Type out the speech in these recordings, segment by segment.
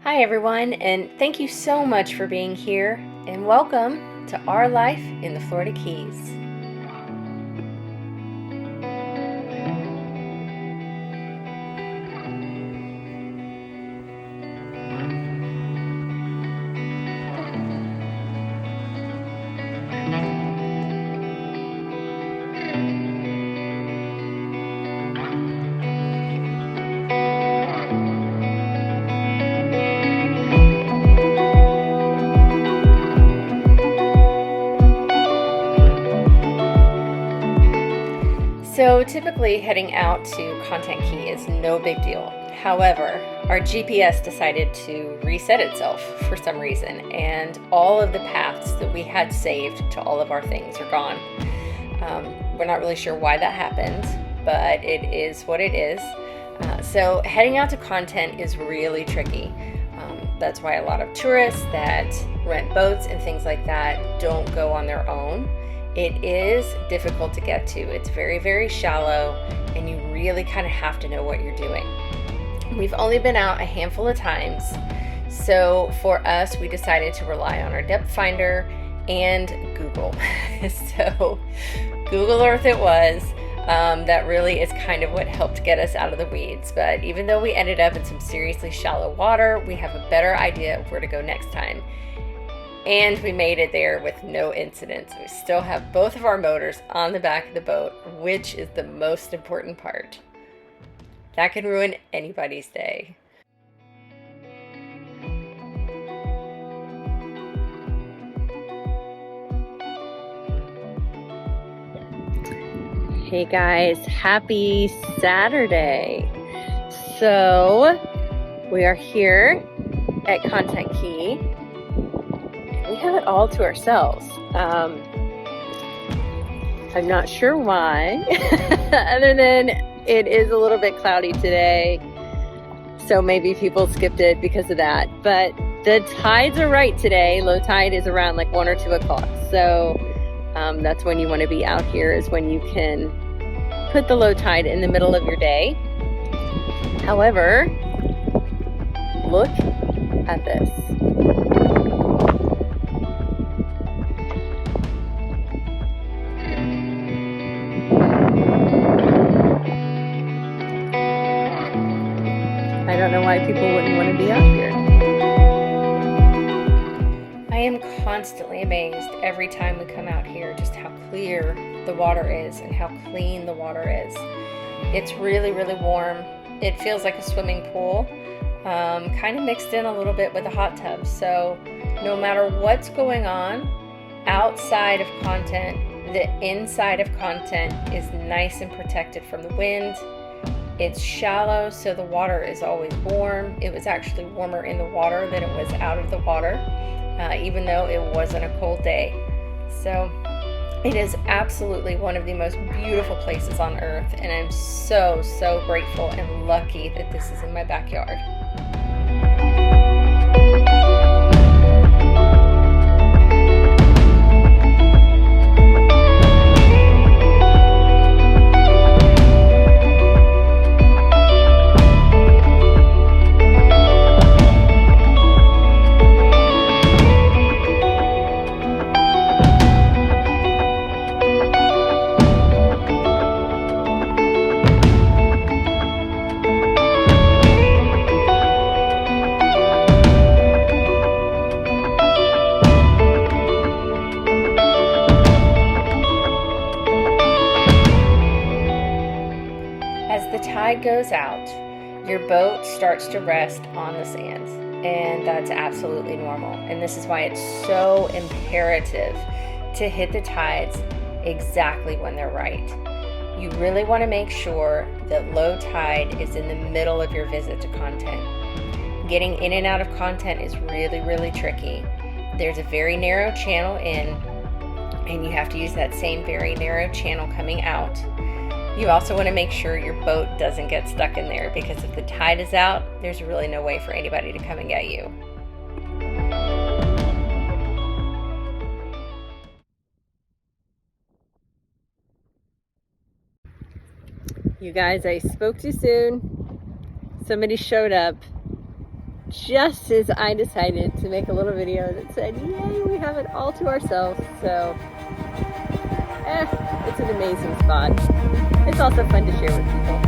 Hi everyone, and thank you so much for being here, and welcome to Our Life in the Florida Keys. So typically heading out to Content Key is no big deal. However, our GPS decided to reset itself for some reason, and all of the paths that we had saved to all of our things are gone. We're not really sure why that happened, but it is what it is. So heading out to Content is really tricky. That's why a lot of tourists that rent boats and things like that don't go on their own. It is difficult to get to. It's very, very shallow, and you really kind of have to know what you're doing. We've only been out a handful of times, so for us, we decided to rely on our depth finder and Google. So Google Earth it was. That really is kind of what helped get us out of the weeds. But even though we ended up in some seriously shallow water, we have a better idea of where to go next time. And we made it there with no incidents. We still have both of our motors on the back of the boat, which is the most important part. That can ruin anybody's day. Hey guys, happy Saturday. So we are here at Content Key. We have it all to ourselves. I'm not sure why, other than it is a little bit cloudy today, so maybe people skipped it because of that. But the tides are right today. Low tide is around like 1 or 2 o'clock, so that's when you want to be out here, is when you can put the low tide in the middle of your day. However, look at this. I don't know why people wouldn't want to be out here. I am constantly amazed every time we come out here just how clear the water is and how clean the water is. It's really, really warm. It feels like a swimming pool, kind of mixed in a little bit with a hot tub. So no matter what's going on outside of Content, the inside of Content is nice and protected from the wind. It's shallow, so the water is always warm. It was actually warmer in the water than it was out of the water, even though it wasn't a cold day. So it is absolutely one of the most beautiful places on earth, and I'm so, so grateful and lucky that this is in my backyard. As the tide goes out, your boat starts to rest on the sand, and that's absolutely normal. And this is why it's so imperative to hit the tides exactly when they're right. You really want to make sure that low tide is in the middle of your visit to Content. Getting in and out of Content is really, really tricky. There's a very narrow channel in, and you have to use that same very narrow channel coming out. You also want to make sure your boat doesn't get stuck in there, because if the tide is out, there's really no way for anybody to come and get you. You guys, I spoke too soon. Somebody showed up just as I decided to make a little video that said, yay, we have it all to ourselves. So, it's an amazing spot. It's also fun to share with people.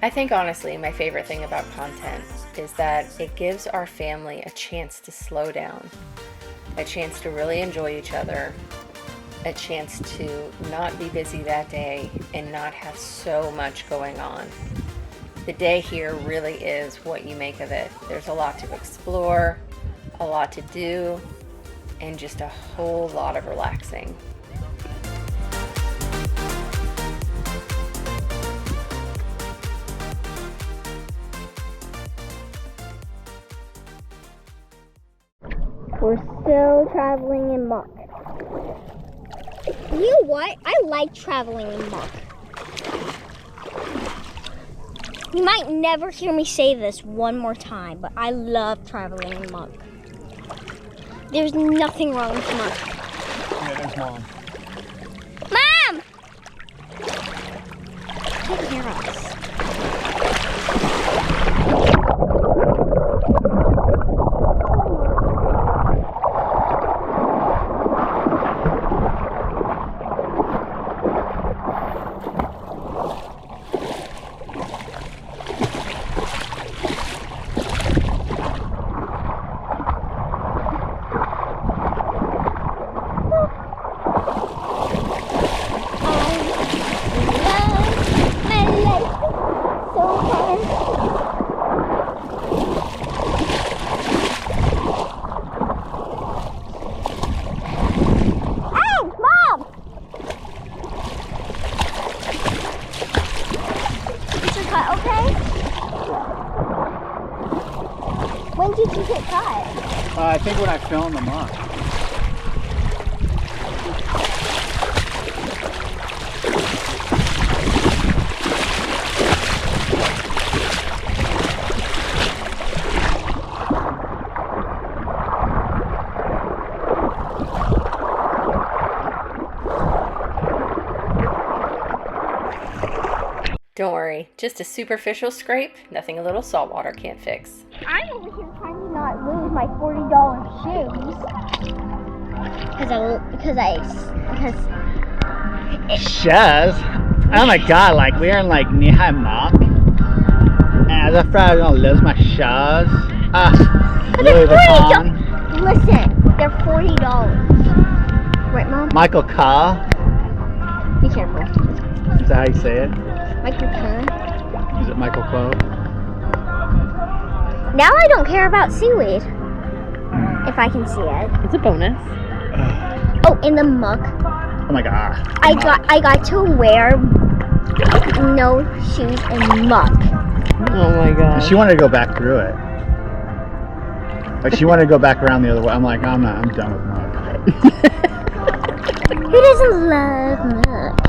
I think honestly my favorite thing about content is that it gives our family a chance to slow down, a chance to really enjoy each other, a chance to not be busy that day and not have so much going on. The day here really is what you make of it. There's a lot to explore, a lot to do, and just a whole lot of relaxing. We're still traveling in muck. You know what? I like traveling in muck. You might never hear me say this one more time, but I love traveling in muck. There's nothing wrong with muck. Yeah, there's Mom. Mom! Take care of us. did you get caught? I think when I fell in the muck. Don't worry, just a superficial scrape, nothing a little salt water can't fix. I'm over here trying to not lose my $40 shoes. Shoes? Oh my god, like we're in like knee-high muck. And I was afraid I was gonna lose my shoes. But Louis they're Vuitton. Listen, they're $40. Right, Mom? Michael Carr. Be careful. Is that how you say it? Michael Kern. Is it Michael Clove? Now I don't care about seaweed. If I can see it. It's a bonus. Oh, in the muck. Oh my god. I got to wear no shoes in muck. Oh my god. She wanted to go back through it. Like she wanted to go back around the other way. I'm like, I'm done with muck. Who doesn't love muck?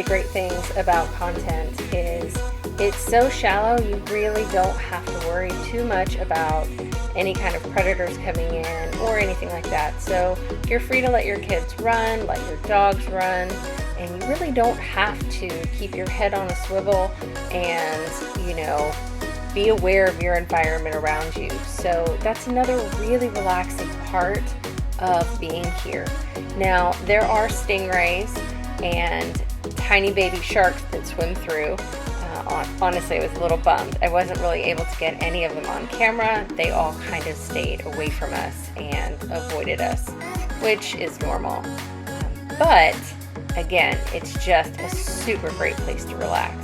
Great things about content is it's so shallow you really don't have to worry too much about any kind of predators coming in or anything like that. So you're free to let your kids run, let your dogs run, and you really don't have to keep your head on a swivel and, be aware of your environment around you. So that's another really relaxing part of being here. Now, there are stingrays and tiny baby sharks that swim through. Honestly, I was a little bummed. I wasn't really able to get any of them on camera. They all kind of stayed away from us and avoided us, which is normal. But again, it's just a super great place to relax.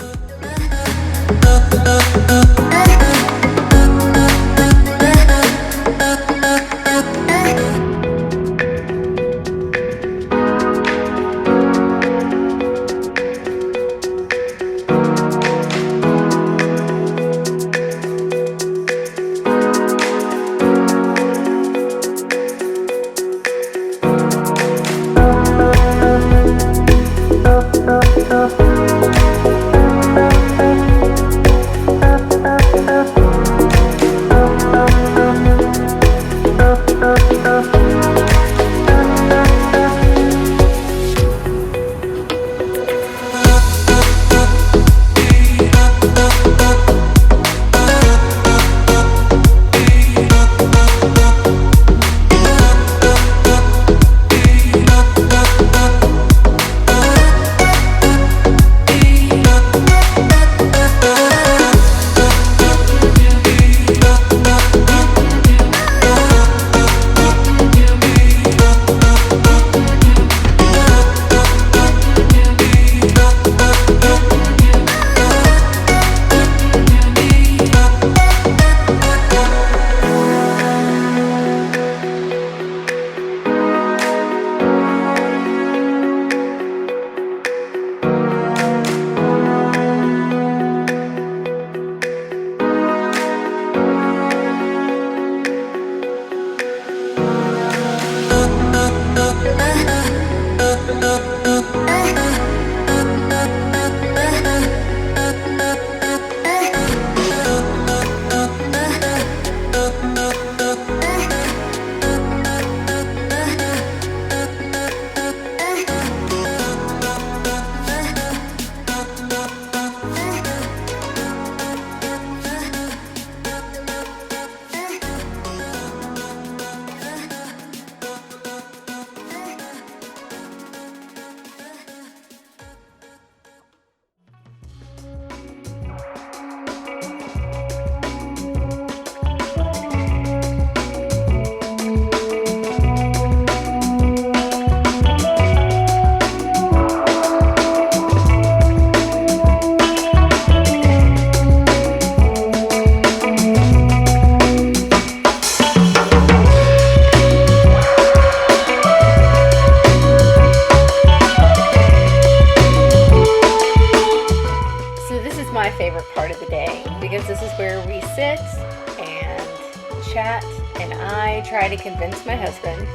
to convince my husband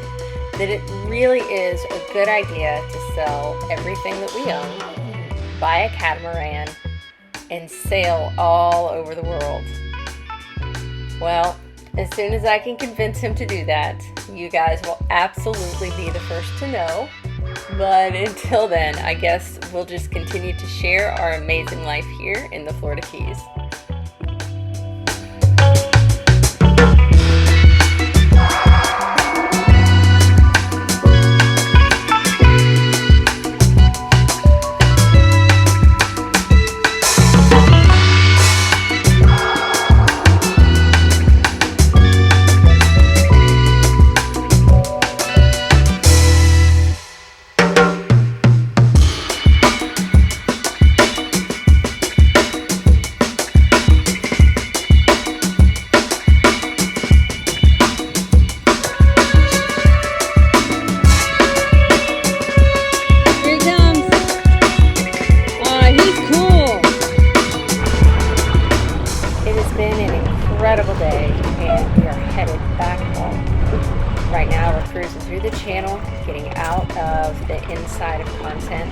that it really is a good idea to sell everything that we own, buy a catamaran, and sail all over the world. Well, as soon as I can convince him to do that, you guys will absolutely be the first to know. But until then, I guess we'll just continue to share our amazing life here in the Florida Keys. Incredible day, and we are headed back home. Right now we're cruising through the channel, getting out of the inside of content,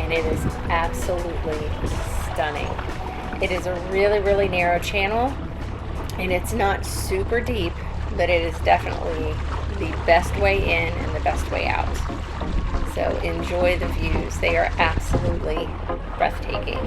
and it is absolutely stunning. It is a really narrow channel, and it's not super deep, but it is definitely the best way in and the best way out. So enjoy the views. They are absolutely breathtaking.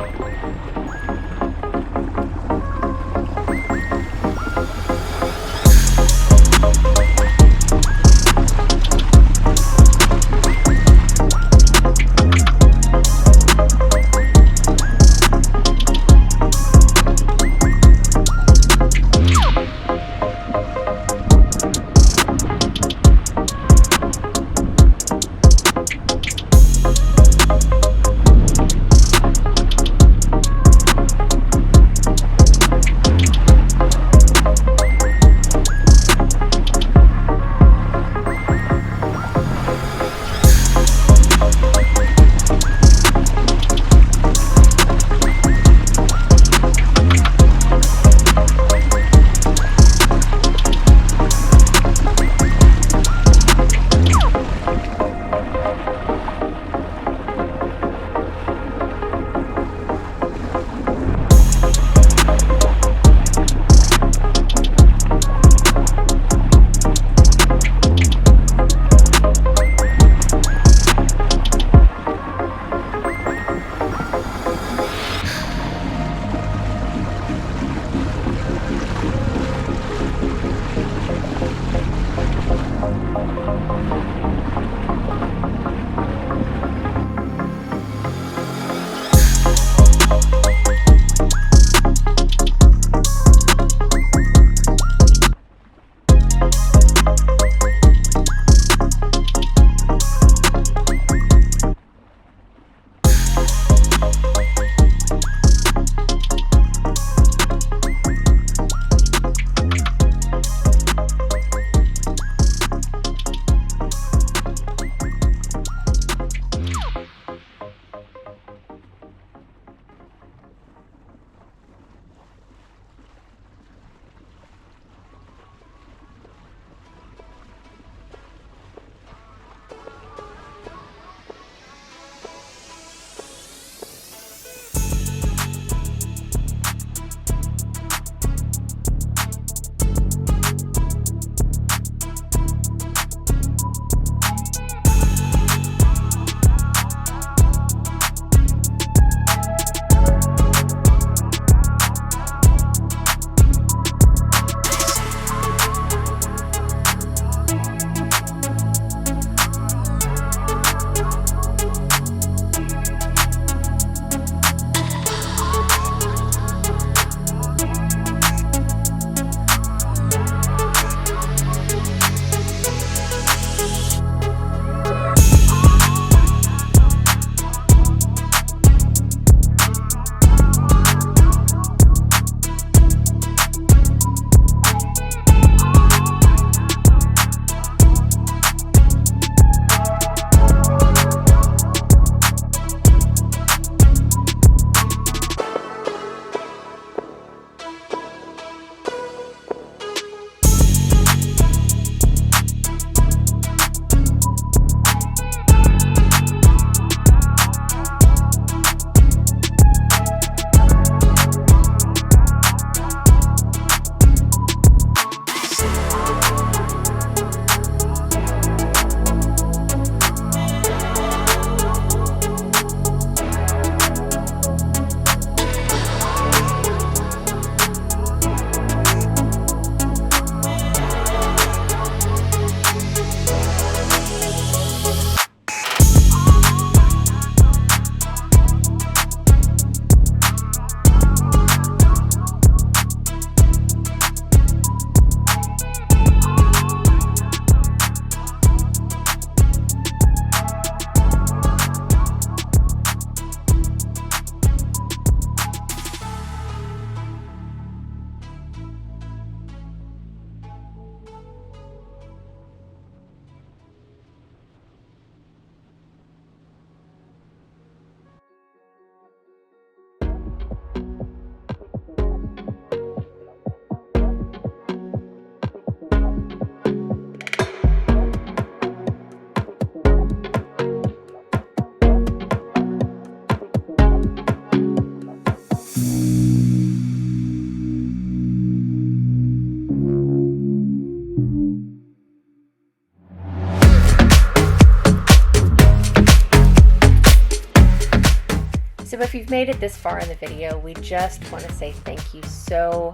So if you've made it this far in the video, we just want to say thank you so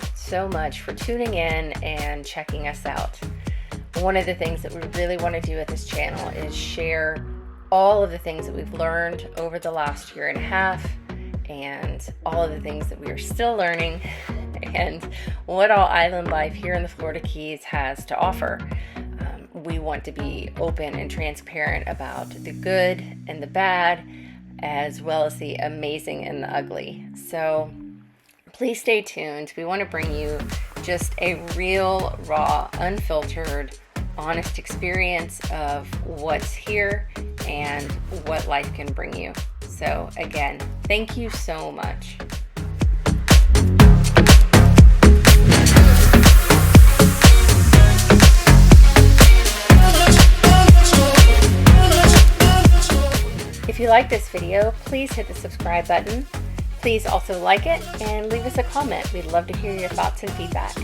much for tuning in and checking us out. One of the things that we really want to do with this channel is share all of the things that we've learned over the last year and a half, and all of the things that we are still learning, and what all island life here in the Florida Keys has to offer. We want to be open and transparent about the good and the bad, as well as the amazing and the ugly. So please stay tuned. We want to bring you just a real, raw, unfiltered, honest experience of what's here and what life can bring you. So again, thank you so much. If you like this video, please hit the subscribe button. Please also like it and leave us a comment. We'd love to hear your thoughts and feedback.